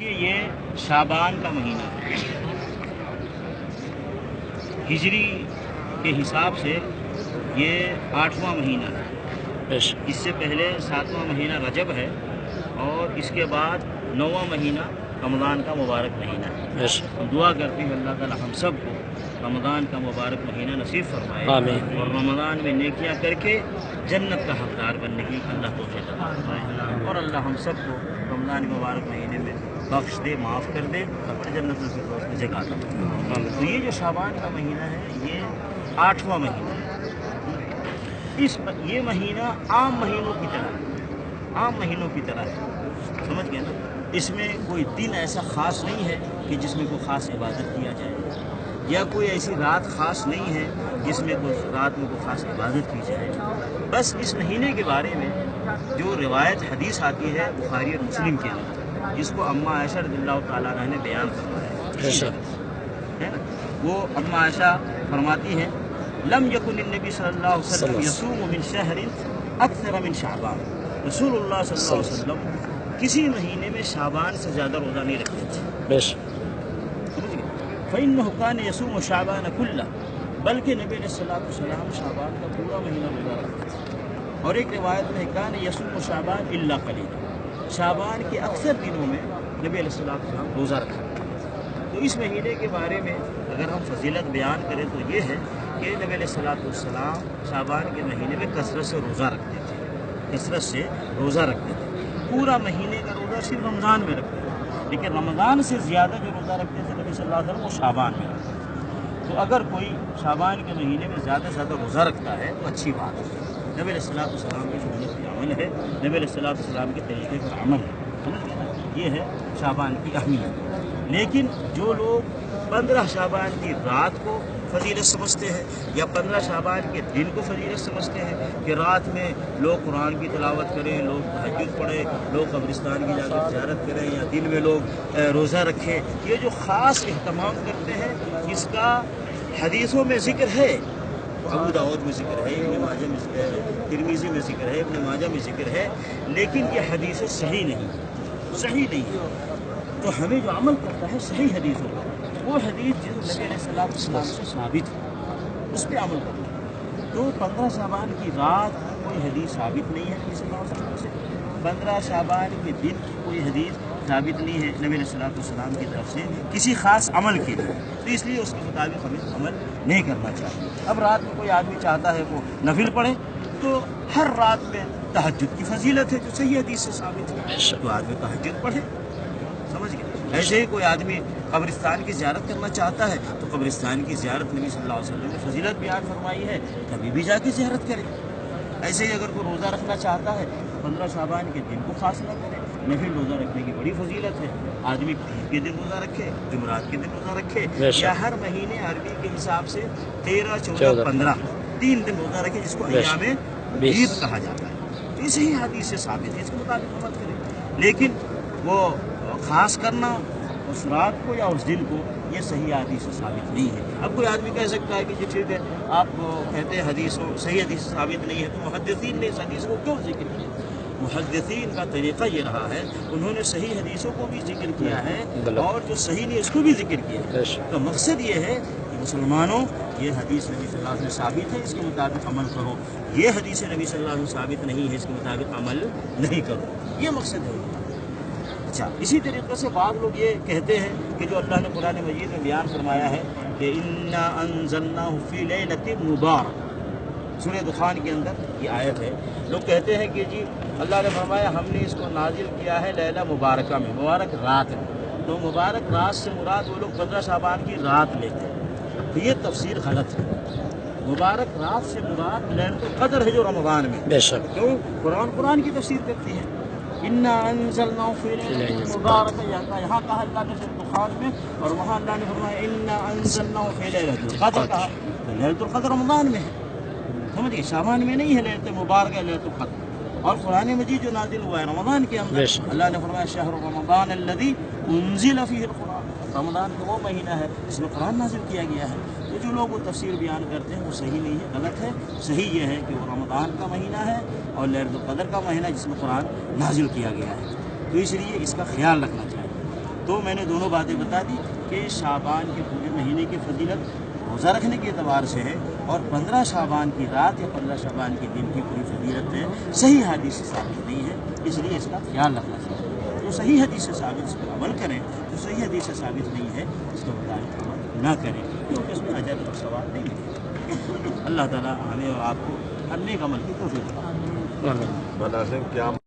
دیکھیے یہ شعبان کا مہینہ ہے، ہجری کے حساب سے یہ 8واں مہینہ ہے۔ اس سے پہلے 7واں مہینہ رجب ہے اور اس کے بعد 9واں مہینہ رمضان کا مبارک مہینہ ہے۔ ہم دعا کرتے ہیں اللہ تعالی ہم سب کو رمضان کا مبارک مہینہ نصیب فرمائے اور رمضان میں نیکیاں کر کے جنت کا حقدار بننے کی اللہ توفیق عطا فرمائے، اور اللہ ہم سب کو رمضان کے مبارک مہینے میں بخش دے، معاف کر دے، اپنے جنت الفردوس میں جگہ عطا فرمائے۔ تو یہ جو شعبان کا مہینہ ہے یہ 8واں مہینہ ہے۔ یہ مہینہ عام مہینوں کی طرح ہے، سمجھ گئے نا؟ اس میں کوئی دن ایسا خاص نہیں ہے کہ جس میں کوئی خاص عبادت کیا جائے، یا کوئی ایسی رات خاص نہیں ہے جس میں کوئی رات میں کوئی خاص عبادت کی جائے۔ بس اس مہینے کے بارے میں جو روایت حدیث آتی ہے بخاری اور مسلم کے اندر، جس کو اماں عائشہ رضی اللہ تعالیٰ عنہ نے بیان فرمایا ہے نا، وہ اماں عائشہ فرماتی ہیں لم یکن النبی صلی اللہ علیہ وسلم یصوم من شہر اکثر من شعبان، رسول اللہ صلی اللہ علیہ وسلم کسی مہینے میں شعبان سے زیادہ روزہ نہیں رکھتے تھے۔ فإنه كان يصوم شعبان كله، بلکہ نبی علیہ الصلوۃ والسلام شعبان کا پورا مہینہ روزہ رکھتے تھے۔ اور ایک روایت میں كان يصوم شعبان الا قليلا، شعبان کے اکثر دنوں میں نبی علیہ الصلوۃ والسلام روزہ رکھتے تھے۔ تو اس مہینے کے بارے میں اگر ہم فضیلت بیان کریں تو یہ ہے کہ نبی علیہ الصلوۃ والسلام شعبان کے مہینے میں کثرت سے روزہ رکھتے تھے، پورا مہینے کا روزہ صرف رمضان میں رکھتے تھے، لیکن رمضان سے زیادہ جو روزہ رکھتے تھے نبی صلی اللہ علیہ وسلم وہ شعبان میں رکھتے تھے۔ تو اگر کوئی شعبان کے مہینے میں زیادہ سے زیادہ روزہ رکھتا ہے تو اچھی بات ہے، نبی علیہ الصلوۃ والسلام کی سنت پہ عمل ہے، نبی علیہ الصلوۃ والسلام کے طریقے پر عمل ہے، سمجھ گئے نا؟ یہ ہے شعبان کی اہمیت۔ لیکن جو لوگ 15 شعبان کی رات کو فضیلت سمجھتے ہیں یا 15 شعبان کے دن کو فضیلت سمجھتے ہیں کہ رات میں لوگ قرآن کی تلاوت کریں، لوگ تہجد پڑھیں، لوگ قبرستان کی جا کر زیارت کریں، یا دن میں لوگ روزہ رکھیں، یہ جو خاص اہتمام کرتے ہیں اس کا حدیثوں میں ذکر ہے، ابو داؤد میں ذکر ہے، ابن ماجہ میں ذکر ہے، ترمذی میں ذکر ہے، ابن ماجہ میں ذکر ہے، لیکن یہ حدیثیں صحیح نہیں ہے۔ تو ہمیں جو عمل کرتا ہے صحیح حدیثوں کا، وہ حدیث جو نبی علیہ السلام سے ثابت ہے اس پہ عمل کرتا ہے۔ تو 15 شعبان کی رات کوئی حدیث ثابت نہیں ہے نبی صلی اللہ علیہ وسلم سے، 15 شعبان کے دن کی کوئی حدیث ثابت نہیں ہے نبی علیہ السلام کی طرف سے کسی خاص عمل کے لیے، تو اس لیے اس کے مطابق ہمیں عمل نہیں کرنا چاہیے۔ اب رات میں کوئی آدمی چاہتا ہے وہ نفل پڑھے تو ہر رات میں تہجد کی فضیلت ہے جو صحیح حدیث سے ثابت ہے، تو آدمی تہجد پڑھے، سمجھ گئے؟ ایسے ہی کوئی آدمی قبرستان کی زیارت کرنا چاہتا ہے تو قبرستان کی زیارت نبی صلی اللہ علیہ وسلم نے فضیلت بیان فرمائی ہے، کبھی بھی جا کے زیارت کرے۔ ایسے ہی اگر کوئی روزہ رکھنا چاہتا ہے 15 شعبان کے دن کو خاص نہ کرے، نفل روزہ رکھنے کی بڑی فضیلت ہے، آدمی پیر کے دن روزہ رکھے، جمعرات کے دن روزہ رکھے، یا ہر مہینے عربی کے حساب سے 13، 14، 15 3 دن روزہ رکھے، جس کو ایام عید کہا جاتا ہے۔ تو اسی ہی حدیث سے ثابت ہے، اس کے مطابق عمل کرے، لیکن وہ خاص کرنا اس رات کو یا اس دن کو یہ صحیح حدیث سے ثابت نہیں ہے۔ اب کوئی آدمی کہہ سکتا ہے کہ جی ٹھیک ہے آپ کہتے ہیں حدیثوں صحیح حدیث ثابت نہیں ہے، تو محدثین نے اس حدیث کو کیوں ذکر کیا؟ محدثین کا طریقہ یہ رہا ہے، انہوں نے صحیح حدیثوں کو بھی ذکر کیا ہے اور جو صحیح نہیں اس کو بھی ذکر کیا ہے۔ تو مقصد یہ ہے کہ مسلمانوں یہ حدیث نبی صلی اللہ علیہ وسلم ثابت ہے، اس کے مطابق عمل کرو، یہ حدیث نبی صلی اللہ علیہ وسلم ثابت نہیں ہے، اس کے مطابق عمل نہیں کرو، یہ مقصد ہے۔ اچھا، اسی طریقے سے بعض لوگ یہ کہتے ہیں کہ جو اللہ نے قرآن مجید میں بیان فرمایا ہے کہ انا انزلناہ فی لیلۃ مبارک، سورہ دخان کے اندر یہ آیت ہے، لوگ کہتے ہیں کہ جی اللہ نے فرمایا ہم نے اس کو نازل کیا ہے لیلہ مبارکہ میں، مبارک رات میں، تو مبارک رات سے مراد وہ لوگ 15 شعبان کی رات لیتے ہیں، تو یہ تفسیر غلط ہے۔ مبارک رات سے مراد لیلۃ القدر ہے جو رمضان میں، بے شک، کیوں قرآن کی تفسیر کرتی ہے، انا انزلناہ فی لیلۃ مبارک، یہاں کہا اللہ نے دخان میں، اور وہاں اللہ نے فرمایا انا انزلناہ فی لیلۃ القدر کہا، تو لیلۃ القدر رمضان میں ہے، سمجھیے، شعبان میں نہیں ہے لیلۃ مبارک ہے لیلۃ القدر۔ اور قرآن مجید جو نازل ہوا ہے رمضان کے اندر، اللہ نے فرمایا شہر رمضان الذی انزل فیہ القرآن، رمضان کا وہ مہینہ ہے جس میں قرآن نازل کیا گیا ہے۔ تو جو لوگ وہ تفسیر بیان کرتے ہیں وہ صحیح نہیں ہے، غلط ہے۔ صحیح یہ ہے کہ وہ رمضان کا مہینہ ہے اور لیلۃ القدر کا مہینہ جس میں قرآن نازل کیا گیا ہے، تو اس لیے اس کا خیال رکھنا چاہیے۔ تو میں نے دونوں باتیں بتا دی کہ شعبان کے پورے مہینے کی فضیلت روزہ رکھنے کے اعتبار سے ہے، اور 15 شعبان کی رات یا 15 شعبان کے دن کی پوری فضیلت ہے، صحیح حدیث سے ثابت نہیں ہے، اس لیے اس کا خیال رکھنا چاہیے۔ تو صحیح حدیث سے ثابت اس پر عمل کریں، جو صحیح حدیث سے ثابت نہیں ہے اس کے مطابق عمل نہ کریں، کیونکہ اس میں اجر اور ثواب نہیں ہے۔ اللہ تعالیٰ ہمیں اور آپ کو ہر نیک عمل کی توفیق عطا فرمائے۔ کیا